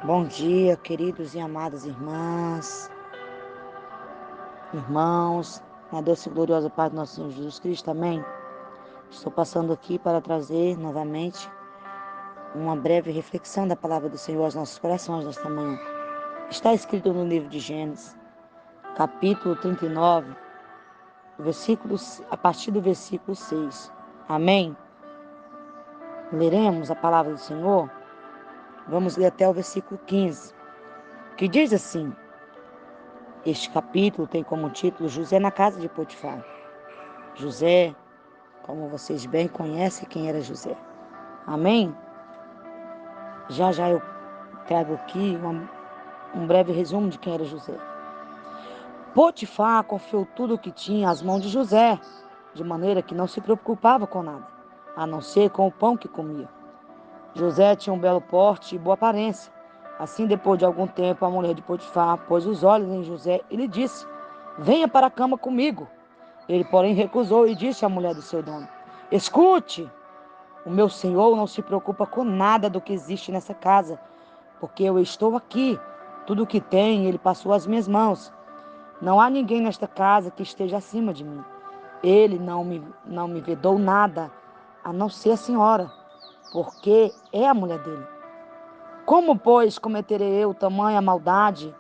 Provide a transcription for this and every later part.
Bom dia, queridos e amadas irmãos, na doce e gloriosa paz do nosso Senhor Jesus Cristo, amém? Estou passando aqui para trazer novamente uma breve reflexão da palavra do Senhor aos nossos corações nesta manhã. Está escrito no livro de Gênesis, capítulo 39, a partir do versículo 6. Amém? Leremos a palavra do Senhor. Vamos ler até o versículo 15, que diz assim: este capítulo tem como título José na casa de Potifar. José, como vocês bem conhecem quem era José. Amém? Já eu trago aqui um breve resumo de quem era José. Potifar confiou tudo o que tinha às mãos de José, de maneira que não se preocupava com nada, a não ser com o pão que comia. José tinha um belo porte e boa aparência. Assim, depois de algum tempo, a mulher de Potifar pôs os olhos em José e lhe disse: venha para a cama comigo. Ele, porém, recusou e disse à mulher do seu dono: escute, o meu senhor não se preocupa com nada do que existe nessa casa, porque eu estou aqui. Tudo o que tem, ele passou às minhas mãos. Não há ninguém nesta casa que esteja acima de mim. Ele não me vedou nada, a não ser a senhora, porque é a mulher dele. Como, pois, cometerei eu tamanha maldade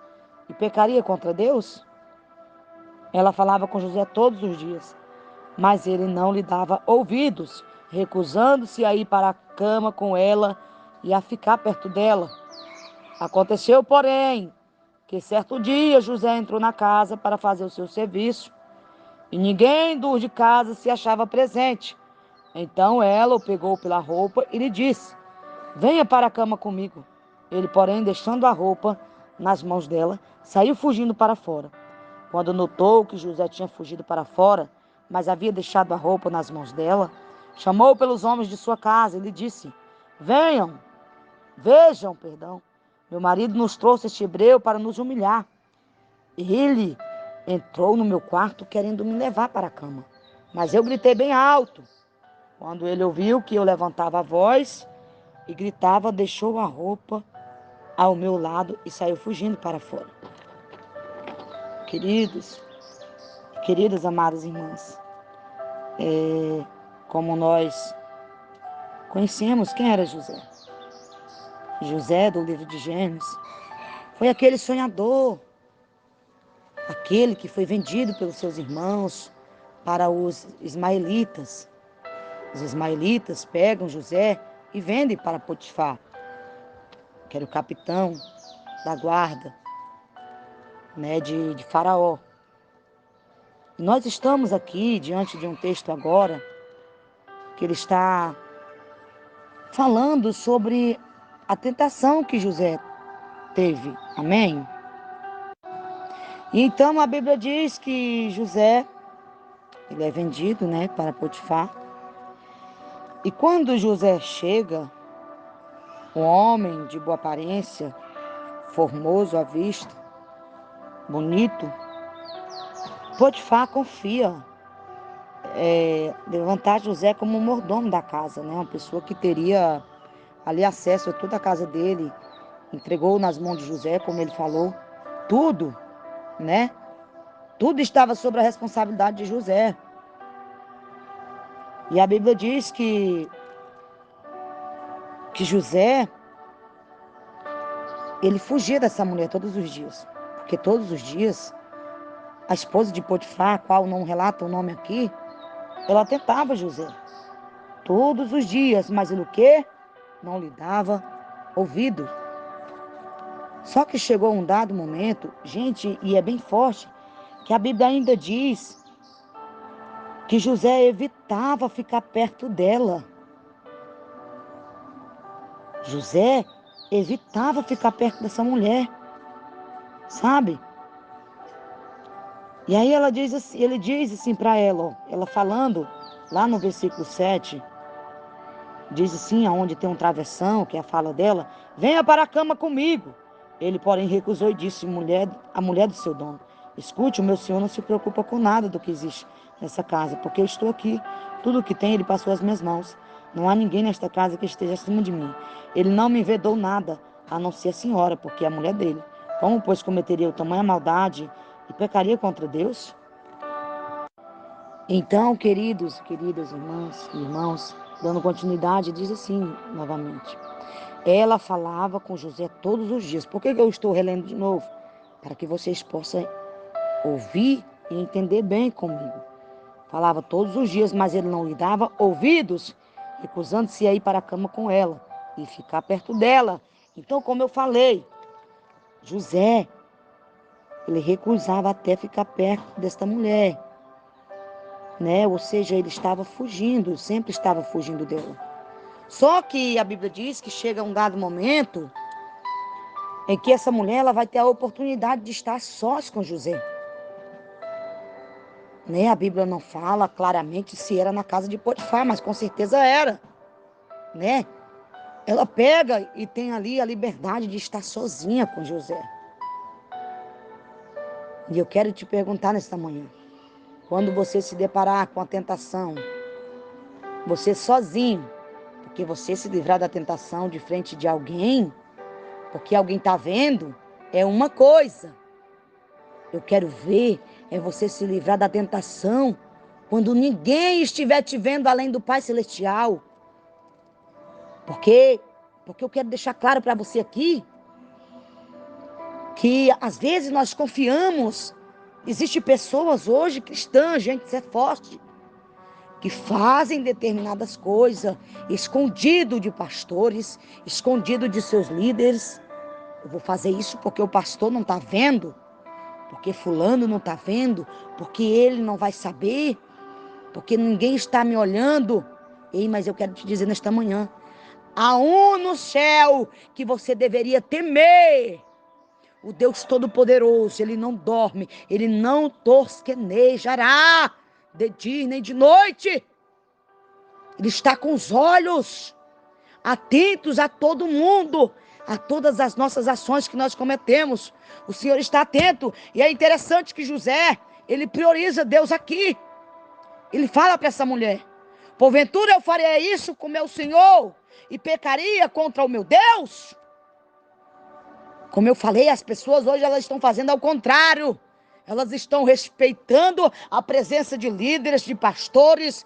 e pecaria contra Deus? Ela falava com José todos os dias, mas ele não lhe dava ouvidos, recusando-se a ir para a cama com ela e a ficar perto dela. Aconteceu, porém, que certo dia José entrou na casa para fazer o seu serviço e ninguém dos de casa se achava presente. Então ela o pegou pela roupa e lhe disse: venha para a cama comigo. Ele, porém, deixando a roupa nas mãos dela, saiu fugindo para fora. Quando notou que José tinha fugido para fora, mas havia deixado a roupa nas mãos dela, chamou pelos homens de sua casa e lhe disse: vejam, meu marido nos trouxe este hebreu para nos humilhar. Ele entrou no meu quarto querendo me levar para a cama, mas eu gritei bem alto. Quando ele ouviu que eu levantava a voz e gritava, deixou a roupa ao meu lado e saiu fugindo para fora. Queridos, queridas amadas irmãs, como nós conhecemos quem era José. José, do livro de Gênesis, foi aquele sonhador, aquele que foi vendido pelos seus irmãos para os ismaelitas. Os ismaelitas pegam José e vendem para Potifar, que era o capitão da guarda, de Faraó. E nós estamos aqui diante de um texto agora que ele está falando sobre a tentação que José teve. Amém? E então a Bíblia diz que José, ele é vendido, para Potifar. E quando José chega, um homem de boa aparência, formoso à vista, bonito, Potifar confia levantar José como mordomo da casa, uma pessoa que teria ali acesso a toda a casa dele, entregou nas mãos de José, como ele falou, tudo, né? Tudo estava sob a responsabilidade de José. E a Bíblia diz que José, ele fugia dessa mulher todos os dias, porque todos os dias a esposa de Potifar, a qual não relata o nome aqui, ela tentava José todos os dias, mas ele o quê? Não lhe dava ouvido. Só que chegou um dado momento, gente, e é bem forte, que a Bíblia ainda diz que José evitava ficar perto dela. José evitava ficar perto dessa mulher, sabe? E aí ele diz assim para ela, ela falando lá no versículo 7, diz assim, aonde tem um travessão, que é a fala dela: venha para a cama comigo. Ele, porém, recusou e disse a mulher do seu dono: escute, o meu senhor não se preocupa com nada do que existe nessa casa, porque eu estou aqui. Tudo o que tem, ele passou às minhas mãos. Não há ninguém nesta casa que esteja acima de mim. Ele não me vedou nada, a não ser a senhora, porque é a mulher dele. Como, pois, cometeria tamanha maldade e pecaria contra Deus? Então, queridas irmãs e irmãos, dando continuidade, diz assim novamente. Ela falava com José todos os dias. Por que eu estou relendo de novo? Para que vocês possam ouvir e entender bem comigo. Falava todos os dias, mas ele não lhe dava ouvidos, recusando-se a ir para a cama com ela e ficar perto dela. Então, como eu falei, José, ele recusava até ficar perto desta mulher, né? Ou seja, ele estava fugindo, sempre estava fugindo dela. Só que a Bíblia diz que chega um dado momento em que essa mulher ela vai ter a oportunidade de estar sós com José. Né? A Bíblia não fala claramente se era na casa de Potifar, mas com certeza era, né? Ela pega e tem ali a liberdade de estar sozinha com José. E eu quero te perguntar nesta manhã, quando você se deparar com a tentação, você sozinho, porque você se livrar da tentação de frente de alguém, porque alguém está vendo, é uma coisa. Eu quero ver é você se livrar da tentação quando ninguém estiver te vendo além do Pai Celestial. Porque eu quero deixar claro para você aqui que às vezes nós confiamos. Existem pessoas hoje cristãs, gente, isso é forte, que fazem determinadas coisas escondido de pastores, escondido de seus líderes. Eu vou fazer isso porque o pastor não está vendo, porque fulano não está vendo, porque ele não vai saber, porque ninguém está me olhando. Ei, mas eu quero te dizer nesta manhã, há um no céu que você deveria temer. O Deus Todo-Poderoso, ele não dorme, ele não tosquenejará de dia nem de noite. Ele está com os olhos atentos a todo mundo, a todas as nossas ações que nós cometemos. O Senhor está atento. E é interessante que José, ele prioriza Deus aqui. Ele fala para essa mulher: porventura eu faria isso com meu Senhor e pecaria contra o meu Deus? Como eu falei, as pessoas hoje elas estão fazendo ao contrário. Elas estão respeitando a presença de líderes, de pastores,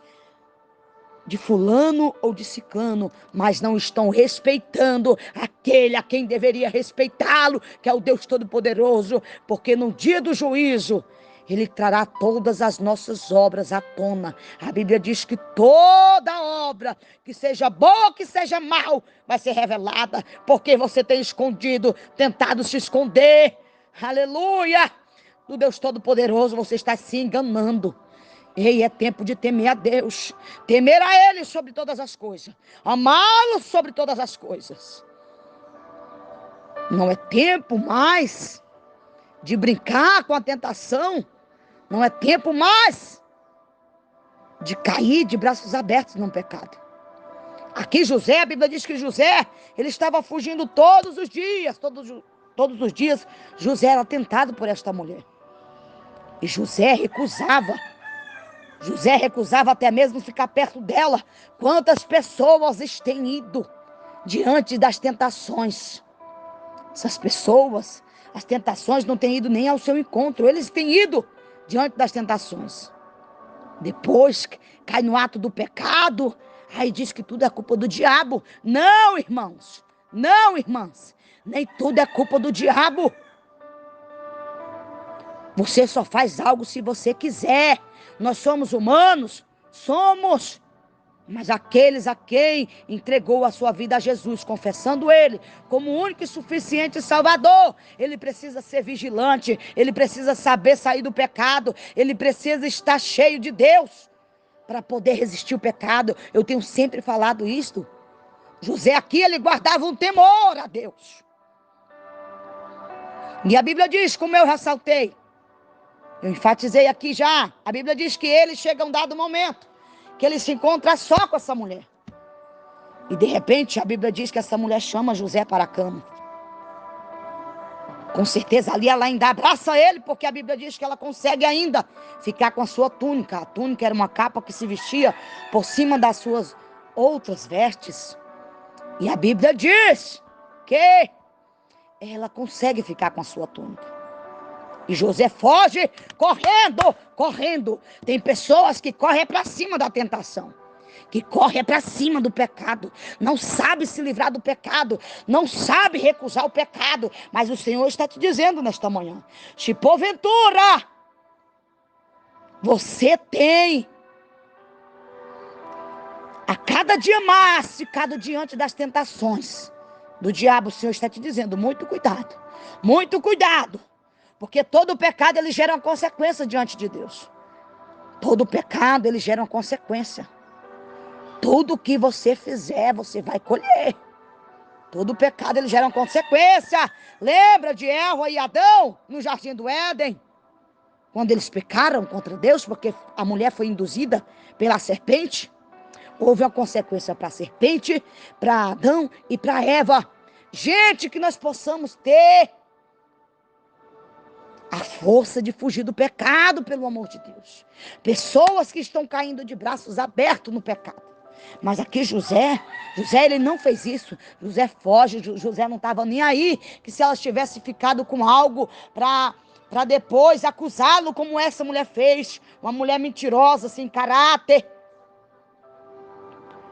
de fulano ou de ciclano, mas não estão respeitando aquele a quem deveria respeitá-lo, que é o Deus Todo-Poderoso, porque no dia do juízo, Ele trará todas as nossas obras à tona. A Bíblia diz que toda obra, que seja boa, que seja mal, vai ser revelada, porque você tem escondido, tentado se esconder. Aleluia! Do Deus Todo-Poderoso, você está se enganando. Ei, é tempo de temer a Deus, temer a Ele sobre todas as coisas, amá-lo sobre todas as coisas. Não é tempo mais de brincar com a tentação, não é tempo mais de cair de braços abertos no pecado. Aqui José, a Bíblia diz que José, ele estava fugindo todos os dias, todos os dias, José era tentado por esta mulher. E José recusava até mesmo ficar perto dela. Quantas pessoas têm ido diante das tentações? Essas pessoas, as tentações não têm ido nem ao seu encontro. Eles têm ido diante das tentações. Depois cai no ato do pecado. Aí diz que tudo é culpa do diabo. Não, irmãos. Não, irmãs. Nem tudo é culpa do diabo. Você só faz algo se você quiser. Nós somos humanos, somos. Mas aqueles a quem entregou a sua vida a Jesus, confessando Ele como único e suficiente Salvador, ele precisa ser vigilante, ele precisa saber sair do pecado, ele precisa estar cheio de Deus para poder resistir o pecado. Eu tenho sempre falado isto. José aqui, ele guardava um temor a Deus. E a Bíblia diz, como eu ressaltei, eu enfatizei aqui já, a Bíblia diz que ele chega a um dado momento, que ele se encontra só com essa mulher. E de repente a Bíblia diz que essa mulher chama José para a cama. Com certeza ali ela ainda abraça ele, porque a Bíblia diz que ela consegue ainda ficar com a sua túnica. A túnica era uma capa que se vestia por cima das suas outras vestes. E a Bíblia diz que ela consegue ficar com a sua túnica. E José foge correndo, correndo. Tem pessoas que correm para cima da tentação, que correm para cima do pecado, não sabe se livrar do pecado, não sabe recusar o pecado. Mas o Senhor está te dizendo nesta manhã, se porventura você tem a cada dia mais ficado diante das tentações do diabo, o Senhor está te dizendo, muito cuidado, porque todo pecado ele gera uma consequência diante de Deus. Todo pecado ele gera uma consequência. Tudo que você fizer, você vai colher. Todo pecado ele gera uma consequência. Lembra de Eva e Adão no jardim do Éden? Quando eles pecaram contra Deus, porque a mulher foi induzida pela serpente, houve uma consequência para a serpente, para Adão e para Eva. Gente, que nós possamos ter a força de fugir do pecado, pelo amor de Deus. Pessoas que estão caindo de braços abertos no pecado. Mas aqui José ele não fez isso. José foge, José não estava nem aí, que se ela tivesse ficado com algo para depois acusá-lo, como essa mulher fez, uma mulher mentirosa, sem caráter.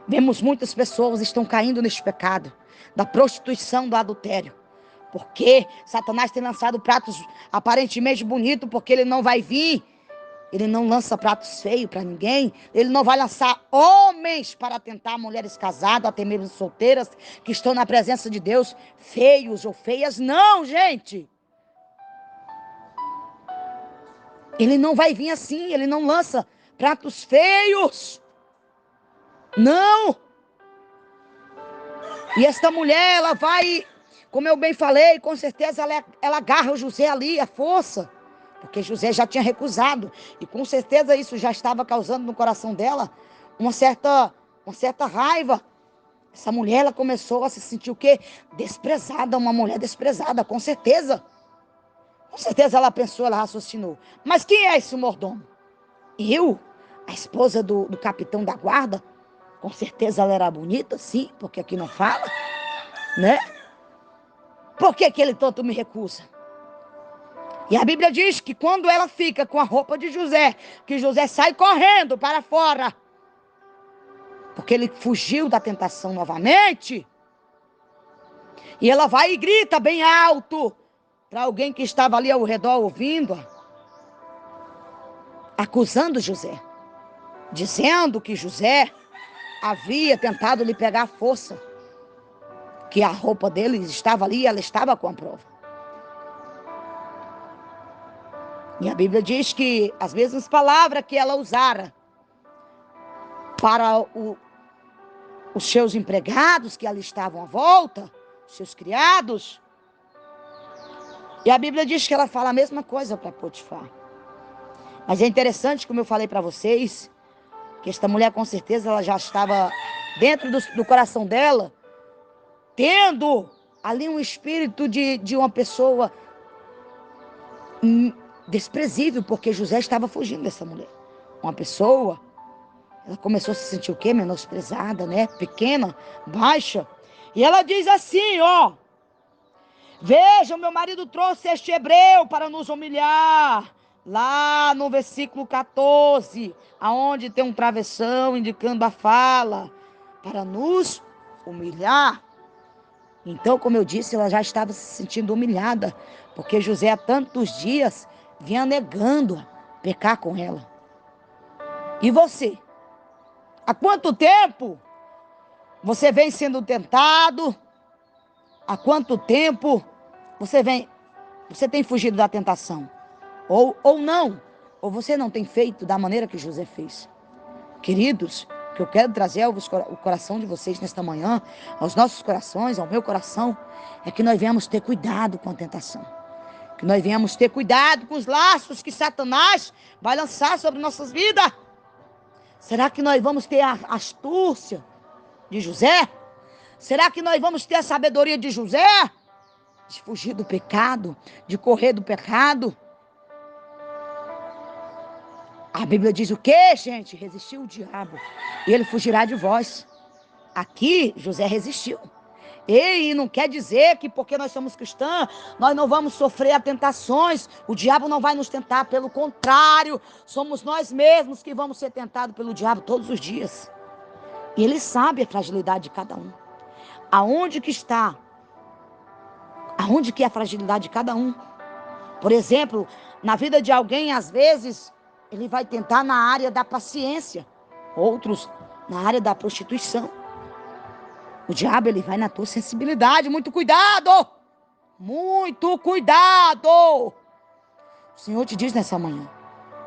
Vemos muitas pessoas estão caindo neste pecado, da prostituição, do adultério. Porque Satanás tem lançado pratos aparentemente bonitos, porque ele não vai vir. Ele não lança pratos feios para ninguém. Ele não vai lançar homens para tentar mulheres casadas, até mesmo solteiras, que estão na presença de Deus, feios ou feias. Não, gente. Ele não vai vir assim. Ele não lança pratos feios. Não. E esta mulher, ela vai, como eu bem falei, com certeza ela agarra o José ali, a força. Porque José já tinha recusado. E com certeza isso já estava causando no coração dela uma certa raiva. Essa mulher, ela começou a se sentir o quê? Desprezada, uma mulher desprezada, com certeza. Com certeza ela pensou, ela raciocinou. Mas quem é esse mordomo? Eu? A esposa do capitão da guarda? Com certeza ela era bonita, sim, porque aqui não fala, né? Por que ele tanto me recusa? E a Bíblia diz que quando ela fica com a roupa de José, que José sai correndo para fora, porque ele fugiu da tentação novamente, e ela vai e grita bem alto para alguém que estava ali ao redor ouvindo, acusando José, dizendo que José havia tentado lhe pegar a força, que a roupa dele estava ali e ela estava com a prova. E a Bíblia diz que as mesmas palavras que ela usara para os seus empregados que ali estavam à volta, os seus criados, e a Bíblia diz que ela fala a mesma coisa para Potifar. Mas é interessante, como eu falei para vocês, que esta mulher com certeza ela já estava dentro do coração dela, tendo ali um espírito de uma pessoa desprezível, porque José estava fugindo dessa mulher. Uma pessoa, ela começou a se sentir o quê? Menosprezada, né? Pequena, baixa. E ela diz assim, ó: veja, o meu marido trouxe este hebreu para nos humilhar. Lá no versículo 14, aonde tem um travessão indicando a fala, para nos humilhar. Então, como eu disse, ela já estava se sentindo humilhada, porque José há tantos dias vinha negando pecar com ela. E você? Há quanto tempo você vem sendo tentado? Há quanto tempo você tem fugido da tentação? Ou não? Ou você não tem feito da maneira que José fez? Queridos, o que eu quero trazer ao coração de vocês nesta manhã, aos nossos corações, ao meu coração, é que nós venhamos ter cuidado com a tentação. Que nós venhamos ter cuidado com os laços que Satanás vai lançar sobre nossas vidas. Será que nós vamos ter a astúcia de José? Será que nós vamos ter a sabedoria de José? De fugir do pecado, de correr do pecado? A Bíblia diz o quê, gente? Resistiu o diabo e ele fugirá de vós. Aqui, José resistiu. Ei, não quer dizer que porque nós somos cristãs, nós não vamos sofrer as tentações. O diabo não vai nos tentar, pelo contrário, somos nós mesmos que vamos ser tentados pelo diabo todos os dias. E ele sabe a fragilidade de cada um. Aonde que está? Aonde que é a fragilidade de cada um? Por exemplo, na vida de alguém, às vezes, ele vai tentar na área da paciência. Outros, na área da prostituição. O diabo, ele vai na tua sensibilidade. Muito cuidado! Muito cuidado! O Senhor te diz nessa manhã.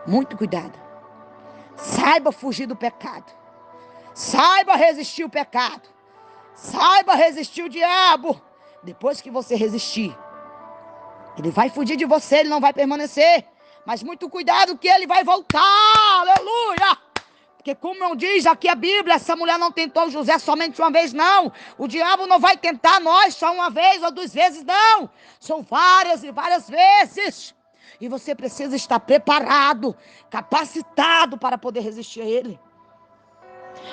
Muito cuidado. Saiba fugir do pecado. Saiba resistir o pecado. Saiba resistir o diabo. Depois que você resistir, ele vai fugir de você, ele não vai permanecer. Mas muito cuidado que ele vai voltar. Aleluia! Porque como diz aqui a Bíblia, essa mulher não tentou José somente uma vez, não. O diabo não vai tentar nós só uma vez ou 2 vezes, não. São várias e várias vezes. E você precisa estar preparado, capacitado para poder resistir a ele.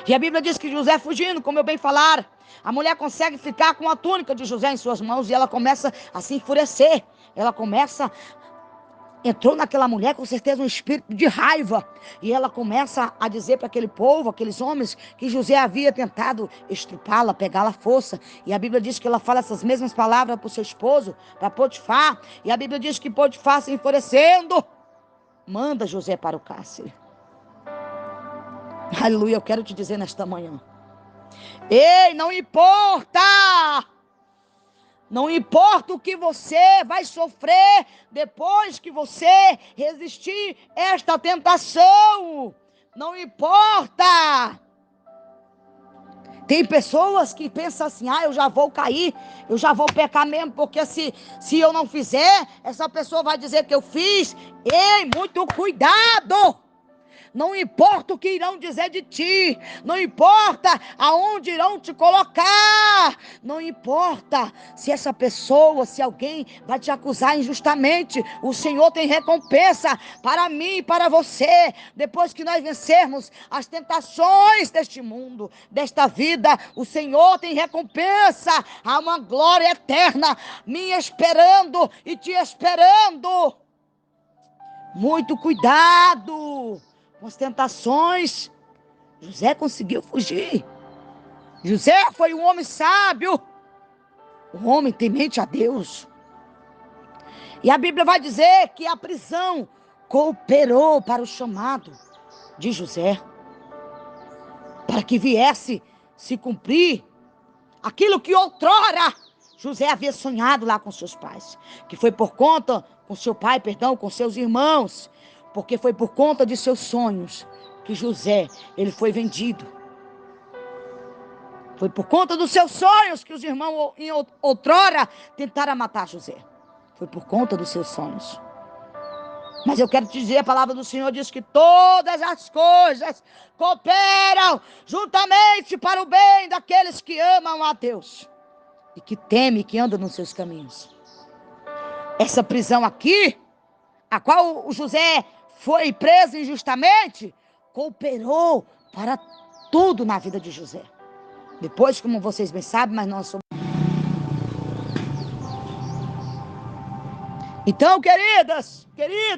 E a Bíblia diz que José fugindo, como eu bem falar, a mulher consegue ficar com a túnica de José em suas mãos e ela começa a se enfurecer. Entrou naquela mulher com certeza um espírito de raiva. E ela começa a dizer para aquele povo, aqueles homens, que José havia tentado estrupá-la, pegá-la à força. E a Bíblia diz que ela fala essas mesmas palavras para o seu esposo, para Potifar. E a Bíblia diz que Potifar, se enfurecendo, manda José para o cárcere. Aleluia, eu quero te dizer nesta manhã. Ei, não importa! Não importa o que você vai sofrer depois que você resistir esta tentação. Não importa. Tem pessoas que pensam assim, eu já vou cair, eu já vou pecar mesmo, porque se eu não fizer, essa pessoa vai dizer que eu fiz. Ei, muito cuidado! Não importa o que irão dizer de ti. Não importa aonde irão te colocar. Não importa se essa pessoa, se alguém vai te acusar injustamente. O Senhor tem recompensa para mim e para você. Depois que nós vencermos as tentações deste mundo, desta vida, o Senhor tem recompensa. Há uma glória eterna me esperando e te esperando. Muito cuidado com as tentações. José conseguiu fugir. José foi um homem sábio, um homem temente a Deus. E a Bíblia vai dizer que a prisão cooperou para o chamado de José, para que viesse se cumprir aquilo que outrora José havia sonhado lá com seus pais, que foi por conta, com seu pai, com seus irmãos, porque foi por conta de seus sonhos que José, ele foi vendido. Foi por conta dos seus sonhos que os irmãos em outrora tentaram matar José. Foi por conta dos seus sonhos. Mas eu quero te dizer, a palavra do Senhor diz que todas as coisas cooperam juntamente para o bem daqueles que amam a Deus e que temem, que andam nos seus caminhos. Essa prisão aqui, a qual o José foi preso injustamente, cooperou para tudo na vida de José. Depois, como vocês bem sabem, mas nós somos... Então, queridas, queridos,